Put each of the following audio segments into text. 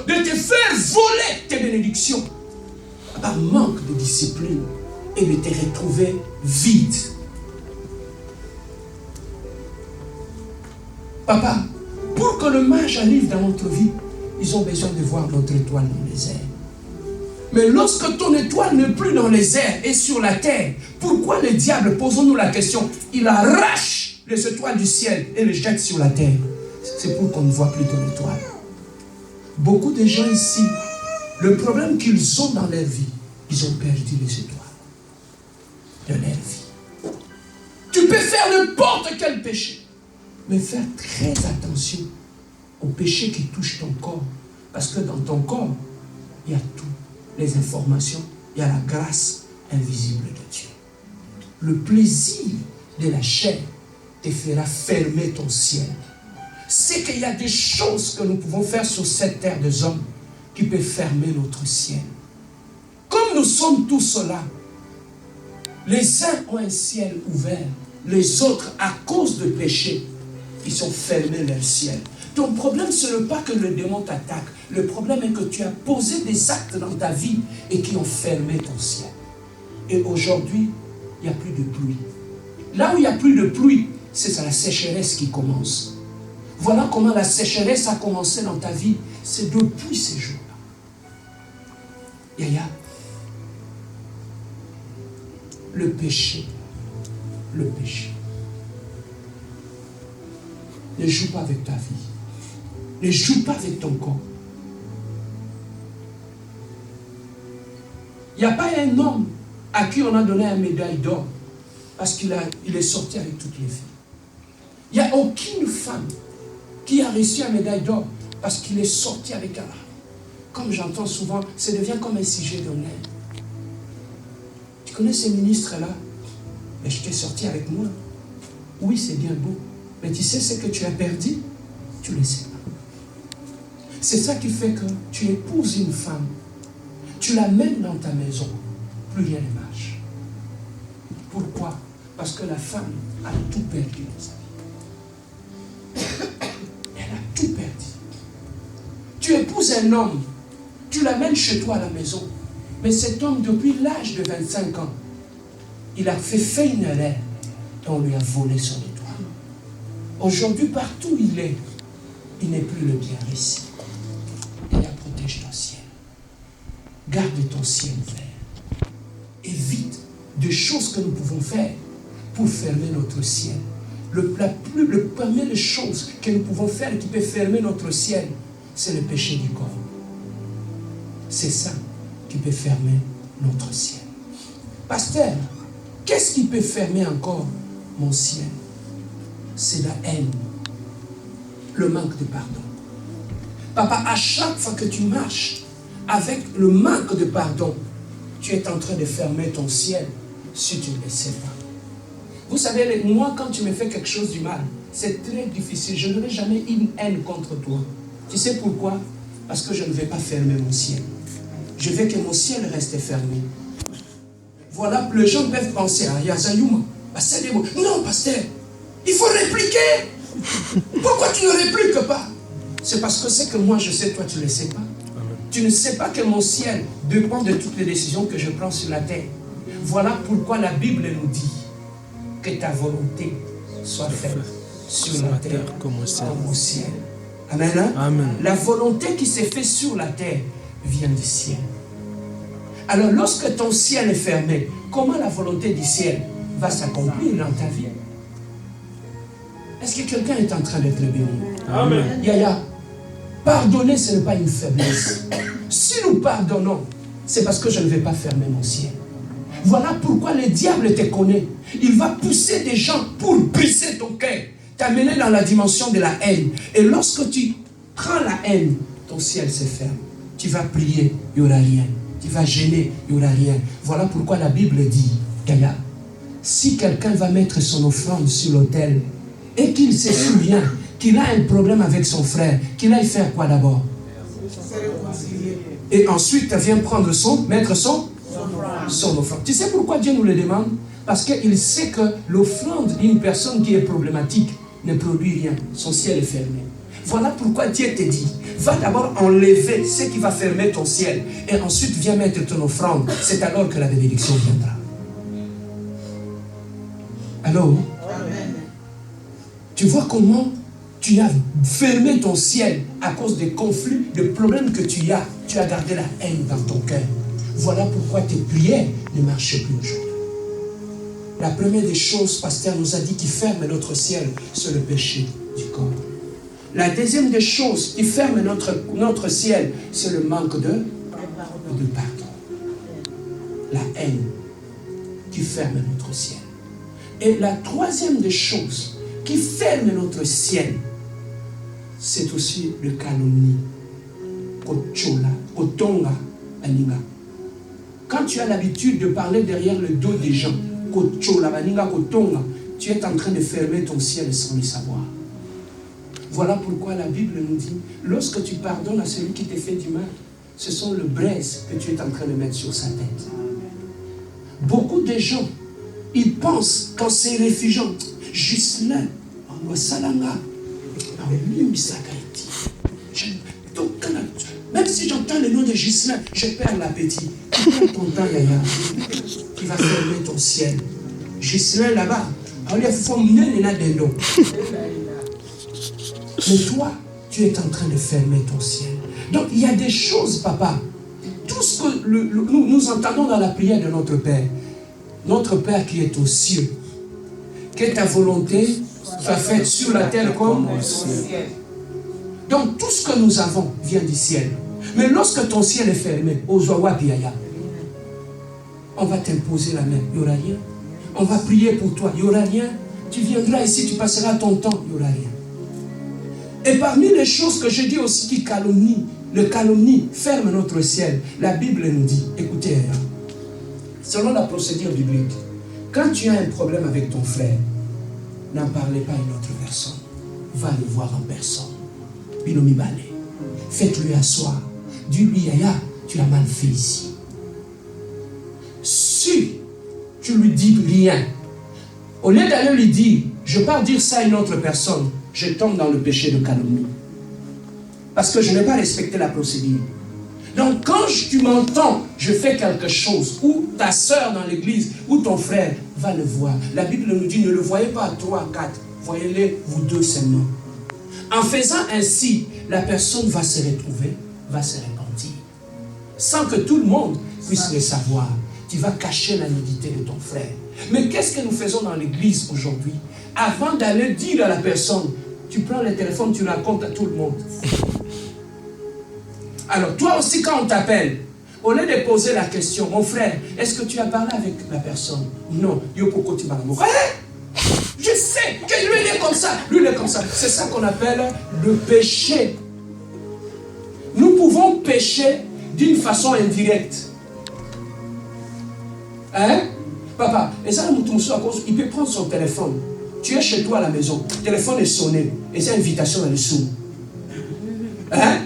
de te faire voler tes bénédictions par manque de discipline et de te retrouver vide. Papa, pour que le mage arrive dans notre vie, ils ont besoin de voir notre étoile dans les airs. Mais lorsque ton étoile n'est plus dans les airs et sur la terre, pourquoi le diable, posons-nous la question, il arrache les étoiles du ciel et les jette sur la terre? C'est pour qu'on ne voit plus ton étoile. Beaucoup de gens ici, le problème qu'ils ont dans leur vie, ils ont perdu les étoiles de leur vie. Tu peux faire n'importe quel péché, mais faire très attention aux péchés qui touchent ton corps. Parce que dans ton corps, il y a tout. Les informations, il y a la grâce invisible de Dieu. Le plaisir de la chair te fera fermer ton ciel. C'est qu'il y a des choses que nous pouvons faire sur cette terre des hommes qui peuvent fermer notre ciel. Comme nous sommes tous là, les uns ont un ciel ouvert, les autres, à cause de péché, ils ont fermé leur ciel. Ton problème, ce n'est pas que le démon t'attaque. Le problème est que tu as posé des actes dans ta vie et qui ont fermé ton ciel. Et aujourd'hui, il n'y a plus de pluie. Là où il n'y a plus de pluie, c'est la sécheresse qui commence. Voilà comment la sécheresse a commencé dans ta vie. C'est depuis ces jours-là. Yaya, le péché. Ne joue pas avec ta vie. Ne joue pas avec ton corps. Il n'y a pas un homme à qui on a donné une médaille d'or parce qu'il est sorti avec toutes les filles. Il n'y a aucune femme qui a reçu une médaille d'or parce qu'il est sorti avec elle. Comme j'entends souvent, ça devient comme un sujet d'honneur. Tu connais ces ministres-là? Mais je t'ai sorti avec moi. Oui, c'est bien beau. Mais tu sais ce que tu as perdu? Tu ne le sais pas. C'est ça qui fait que tu épouses une femme. Tu l'amènes dans ta maison. Plus rien ne marche. Pourquoi? Parce que la femme a tout perdu dans sa vie. Elle a tout perdu. Tu épouses un homme. Tu l'amènes chez toi à la maison. Mais cet homme, depuis l'âge de 25 ans, il a fait une erreur et on lui a volé son étoile. Aujourd'hui, partout où il est, il n'est plus le bien ici. Et là, protège ton ciel. Garde ton ciel ouvert. Évite des choses que nous pouvons faire pour fermer notre ciel. Le première chose que nous pouvons faire qui peut fermer notre ciel, c'est le péché du corps. C'est ça qui peut fermer notre ciel. Pasteur, qu'est-ce qui peut fermer encore mon ciel? C'est la haine, le manque de pardon. Papa, à chaque fois que tu marches avec le manque de pardon, tu es en train de fermer ton ciel si tu ne le sais pas. Vous savez, moi, quand tu me fais quelque chose du mal, c'est très difficile. Je n'aurai jamais une haine contre toi. Tu sais pourquoi? Parce que je ne vais pas fermer mon ciel. Je veux que mon ciel reste fermé. Voilà, les gens peuvent penser à Yazayouma. Non, pasteur, il faut répliquer. Pourquoi tu ne répliques pas? C'est parce que c'est que moi je sais, toi tu ne le sais pas. Tu ne sais pas que mon ciel dépend de toutes les décisions que je prends sur la terre. Voilà pourquoi la Bible nous dit que ta volonté soit faite sur la terre comme au ciel. Amen, hein? Amen. La volonté qui s'est faite sur la terre vient du ciel. Alors lorsque ton ciel est fermé, comment la volonté du ciel va s'accomplir dans ta vie? Est-ce que quelqu'un est en train d'être béni? Amen. Yaya, pardonner ce n'est pas une faiblesse. Si nous pardonnons, c'est parce que je ne vais pas fermer mon ciel. Voilà pourquoi le diable te connaît. Il va pousser des gens pour briser ton cœur, t'amener dans la dimension de la haine. Et lorsque tu prends la haine, ton ciel se ferme. Tu vas prier, il n'y aura rien. Tu vas gêner, il n'y aura rien. Voilà pourquoi la Bible dit, Gaïa, si quelqu'un va mettre son offrande sur l'autel et qu'il se souvient qu'il a un problème avec son frère, qu'il aille faire quoi d'abord? Et ensuite, vient prendre mettre son offrande. Tu sais pourquoi Dieu nous le demande? Parce qu'il sait que l'offrande d'une personne qui est problématique ne produit rien. Son ciel est fermé. Voilà pourquoi Dieu te dit, Va d'abord enlever ce qui va fermer ton ciel. Et ensuite, viens mettre ton offrande. C'est alors que la bénédiction viendra. Allô? Amen. Tu vois comment tu as fermé ton ciel à cause des conflits, des problèmes que tu as. Tu as gardé la haine dans ton cœur. Voilà pourquoi tes prières ne marchent plus aujourd'hui. La première des choses, pasteur nous a dit, qui ferme notre ciel, c'est le péché du corps. La deuxième des choses qui ferme notre ciel, c'est le manque de pardon. La haine qui ferme notre ciel. Et la troisième des choses qui ferme notre ciel, c'est aussi le calomnie. Kochola, kotonga, aninga. Quand tu as l'habitude de parler derrière le dos des gens, kochola, aninga, kotonga, tu es en train de fermer ton ciel sans le savoir. Voilà pourquoi la Bible nous dit, lorsque tu pardonnes à celui qui t'a fait du mal, ce sont le braise que tu es en train de mettre sur sa tête. Beaucoup de gens, ils pensent qu'en se réfugiant, Ghislain, Salanga, même si j'entends le nom de Ghislain, je perds l'appétit. Prends ton temps, Yaya, qui va fermer ton ciel. Ghislain là-bas, mais toi, tu es en train de fermer ton ciel. Donc, il y a des choses, papa. Tout ce que nous entendons dans la prière de notre Père. Notre Père qui est aux cieux. Que ta volonté soit faite sur la terre comme au ciel. Donc, tout ce que nous avons vient du ciel. Mais lorsque ton ciel est fermé, au Zoawa Biaya, on va t'imposer la main. Il n'y aura rien. On va prier pour toi. Il n'y aura rien. Tu viendras ici, tu passeras ton temps. Il n'y aura rien. Et parmi les choses que je dis aussi qui calomnient, le calomnie ferme notre ciel. La Bible nous dit, écoutez, selon la procédure biblique, quand tu as un problème avec ton frère, n'en parlez pas à une autre personne. Va le voir en personne. Binomi Bale. Faites-lui asseoir. Dis-lui, Yaya, tu as mal fait ici. Si tu lui dis rien, au lieu d'aller lui dire, je pars dire ça à une autre personne, je tombe dans le péché de calomnie. Parce que je n'ai pas respecté la procédure. Donc quand tu m'entends, je fais quelque chose, ou ta soeur dans l'église, ou ton frère, va le voir. La Bible nous dit, ne le voyez pas à 3, à 4, voyez-les vous deux seulement. En faisant ainsi, la personne va se retrouver, va se repentir. Sans que tout le monde puisse le savoir. Tu vas cacher la nudité de ton frère. Mais qu'est-ce que nous faisons dans l'église aujourd'hui? Avant d'aller dire à la personne, tu prends le téléphone, tu racontes à tout le monde. Alors, toi aussi, quand on t'appelle, au lieu de poser la question, mon frère, est-ce que tu as parlé avec la personne? Non. Je sais que lui, il est comme ça. Lui, il est comme ça. C'est ça qu'on appelle le péché. Nous pouvons pécher d'une façon indirecte. Hein? Papa, et ça, il peut prendre son téléphone. Tu es chez toi à la maison, le téléphone est sonné, et c'est une invitation dans le sous. Hein?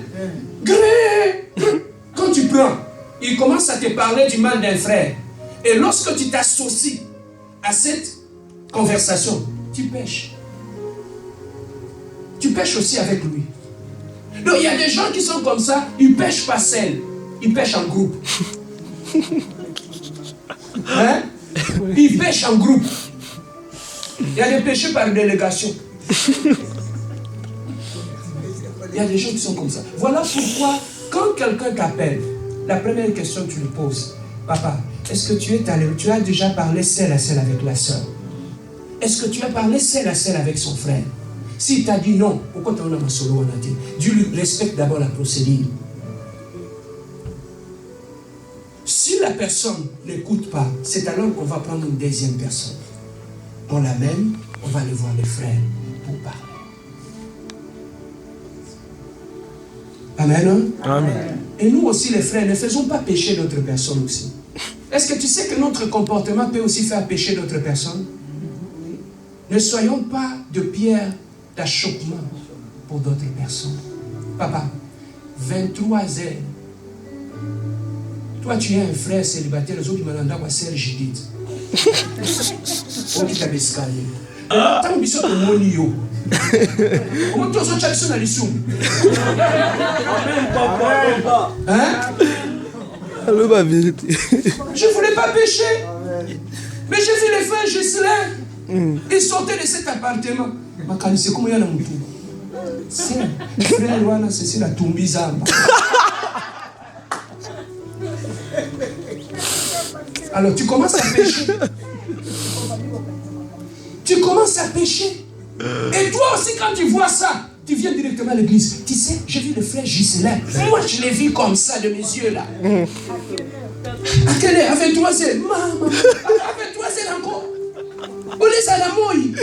Quand tu prends, il commence à te parler du mal d'un frère. Et lorsque tu t'associes à cette conversation, tu pêches. Tu pêches aussi avec lui. Donc il y a des gens qui sont comme ça, ils ne pêchent pas seuls, ils pêchent en groupe. Hein? Ils pêchent en groupe. Il y a des péchés par délégation. Il y a des gens qui sont comme ça. Voilà pourquoi, quand quelqu'un t'appelle, la première question que tu lui poses, papa, est-ce que tu as déjà parlé seul à seul avec la soeur? Est-ce que tu as parlé seul à seul avec son frère? S'il t'a dit non, pourquoi tu as un solo en dit? Dieu lui respecte d'abord la procédure. Si la personne n'écoute pas, c'est alors qu'on va prendre une deuxième personne. On l'amène, on va aller voir les frères pour parler. Amen. Amen. Et nous aussi les frères, ne faisons pas pécher d'autres personnes aussi. Est-ce que tu sais que notre comportement peut aussi faire pécher d'autres personnes? Ne soyons pas de pierre d'achoppement pour d'autres personnes. Papa, 23 heures. Toi, tu es un frère célibataire, les autres m'ont dit sœur Judith. Oh, tu t'avais escalier. Tant que tu es Comment tu as chaque sur les hein? Alors, ma vérité. Je ne voulais pas pécher. Mais j'ai vu les frères Ghislain. Ils sortaient de cet appartement. Ma c'est comment il y a le mouton. C'est frère Luana, c'est la Tumbizamba. Alors tu commences à pécher. Tu commences à pécher. Et toi aussi, quand tu vois ça, tu viens directement à l'église. Tu sais, j'ai vu le frère Ghislain. Moi, je l'ai vu comme ça de mes yeux là. À quelle heure? À 23h. Maman, à 23h encore. On les a la mouille.